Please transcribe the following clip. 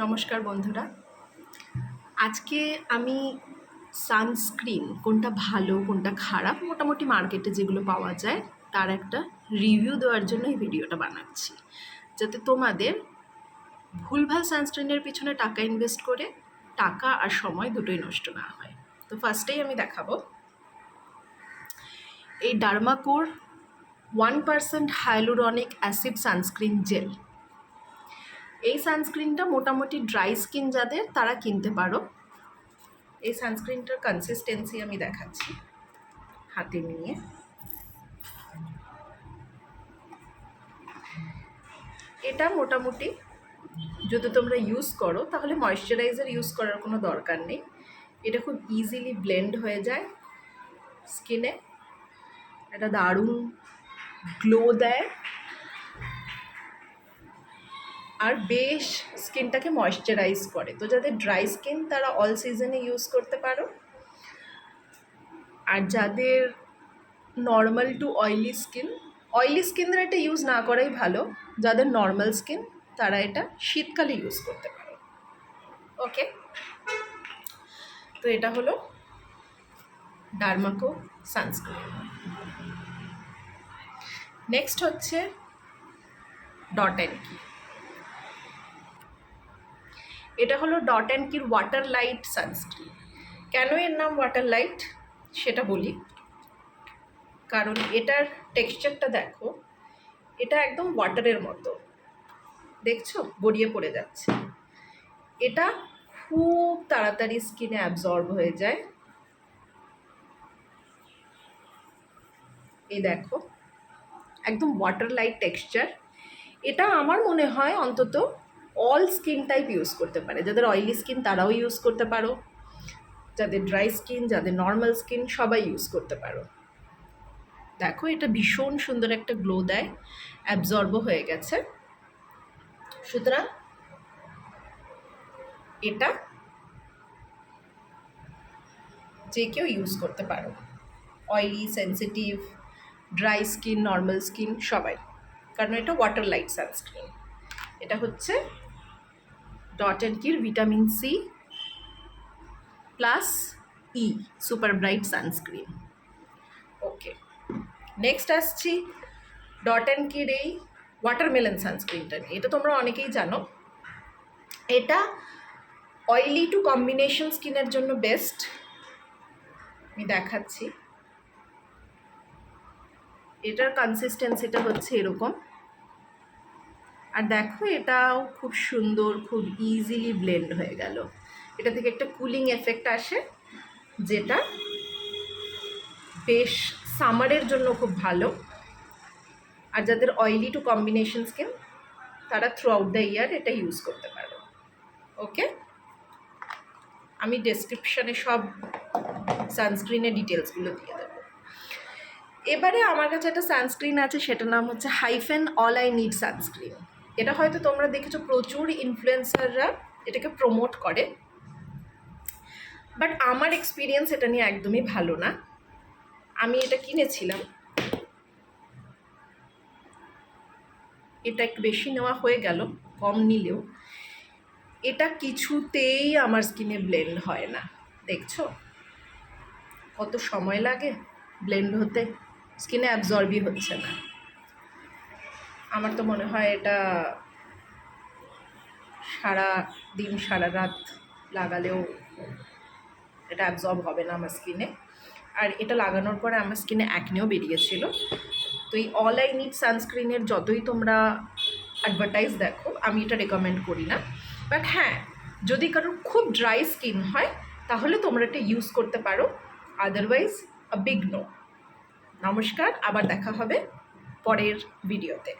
নমস্কার বন্ধুরা, আজকে আমি সানস্ক্রিন কোনটা ভালো কোনটা খারাপ মোটামুটি মার্কেটে যেগুলো পাওয়া যায় তার একটা রিভিউ দেওয়ার জন্য এই ভিডিওটা বানাচ্ছি, যাতে তোমাদের ভুলভাল সানস্ক্রিনের পিছনে টাকা ইনভেস্ট করে টাকা আর সময় দুটোই নষ্ট না হয়। তো ফার্স্টেই আমি দেখাবো এই ডার্মাকোর 1% হাইলুরনিক অ্যাসিড সানস্ক্রিন জেল। এই সানস্ক্রিনটা মোটামুটি ড্রাই স্কিন যাদের তারা কিনতে পারো। এই সানস্ক্রিনটার কনসিস্টেন্সি আমি দেখাচ্ছি হাতে নিয়ে। এটা মোটামুটি যদি তোমরা ইউজ করো তাহলে ময়েশ্চারাইজার ইউজ করার কোনো দরকার নেই। এটা খুব ইজিলি ব্লেন্ড হয়ে যায় স্কিনে, এটা দারুণ গ্লো দেয় আর বেশ স্কিনটাকে ময়েশ্চারাইজ করে। তো যাদের ড্রাই স্কিন তারা অল সিজনে ইউজ করতে পারো, আর যাদের নর্মাল টু অয়েলি স্কিনদের এটা ইউজ না করাই ভালো। যাদের নর্মাল স্কিন তারা এটা শীতকালে ইউজ করতে পারো। ওকে, তো এটা হলো ডার্মাকো সানস্ক্রিন। নেক্সট হচ্ছে ডট অ্যান্ড কি। এটা হলো ডট অ্যান্ড কির ওয়াটার লাইট সানস্ক্রিন। কেন এর নাম ওয়াটার লাইট সেটা বলি, কারণ এটার টেক্সচারটা দেখো, এটা একদম ওয়াটারের মতো, দেখছো গড়িয়ে পড়ে যাচ্ছে। এটা খুব তাড়াতাড়ি স্কিনে অ্যাবজর্ব হয়ে যায়। এই দেখো একদম ওয়াটার লাইট টেক্সচার। এটা আমার মনে হয় অন্তত অল স্কিন টাইপ ইউজ করতে পারে। যাদের অয়েলি স্কিন তারাও ইউজ করতে পারো, যাদের ড্রাই স্কিন, যাদের নর্মাল স্কিন সবাই ইউজ করতে পারো। দেখো এটা ভীষণ সুন্দর একটা গ্লো দেয়, অ্যাবজর্বও হয়ে গেছে। সুতরাং এটা যে কেউ ইউজ করতে পারো, oily, sensitive, dry skin, normal skin সবাই, কারণ এটা ওয়াটার লাইট সানস্ক্রিন। এটা হচ্ছে ডট অ্যান্ড কির vitamin C plus E super bright sunscreen. Okay, next আসছি ডট অ্যান্ড কির এই ওয়াটারমেলন সানস্ক্রিনটা নিয়ে। এটা তোমরা অনেকেই জানো, এটা অয়েলি টু কম্বিনেশন স্কিনের জন্য বেস্ট। আমি দেখাচ্ছি, এটার কনসিস্টেন্সিটা হচ্ছে এরকম। আর দেখো এটাও খুব সুন্দর, খুব ইজিলি ব্লেন্ড হয়ে গেল। এটা থেকে একটা কুলিং এফেক্ট আসে, যেটা বেশ সামারের জন্য খুব ভালো। আর যাদের অয়েলি টু কম্বিনেশন স্কিন তারা থ্রু আউট দ্য ইয়ার এটা ইউজ করতে পারো। ওকে, আমি ডেসক্রিপশানে সব সানস্ক্রিনের ডিটেলসগুলো দিয়ে দেবো। এবারে আমার কাছে একটা সানস্ক্রিন আছে, সেটার নাম হচ্ছে hyphen all I need sunscreen. এটা হয়তো তোমরা দেখেছো প্রচুর ইনফ্লুয়েন্সাররা এটাকে প্রমোট করে, বাট আমার এক্সপিরিয়েন্স এটা নিয়ে একদমই ভালো না। আমি এটা কিনেছিলাম, এটা একটু বেশি নেওয়া হয়ে গেল, কম নিলেও এটা কিছুতেই আমার স্কিনে ব্লেন্ড হয় না। দেখছো কত সময় লাগে ব্লেন্ড হতে, স্কিনে অ্যাবজর্বই হচ্ছে না। আমার তো মনে হয় এটা সারা দিন সারা রাত লাগালেও এটা অ্যাবজর্ব হবে না আমার স্কিনে। আর এটা লাগানোর পরে আমার স্কিনে অ্যাকনেও বেরিয়েছিল। তো এই অল আই নিড সানস্ক্রিনের যতই তোমরা অ্যাডভার্টাইজ দেখো, আমি এটা রেকমেন্ড করি না। বাট হ্যাঁ, যদি কারোর খুব ড্রাই স্কিন হয় তাহলে তোমরা এটা ইউজ করতে পারো, আদারওয়াইজ আ বিগ নো। নমস্কার, আবার দেখা হবে পরের ভিডিওতে।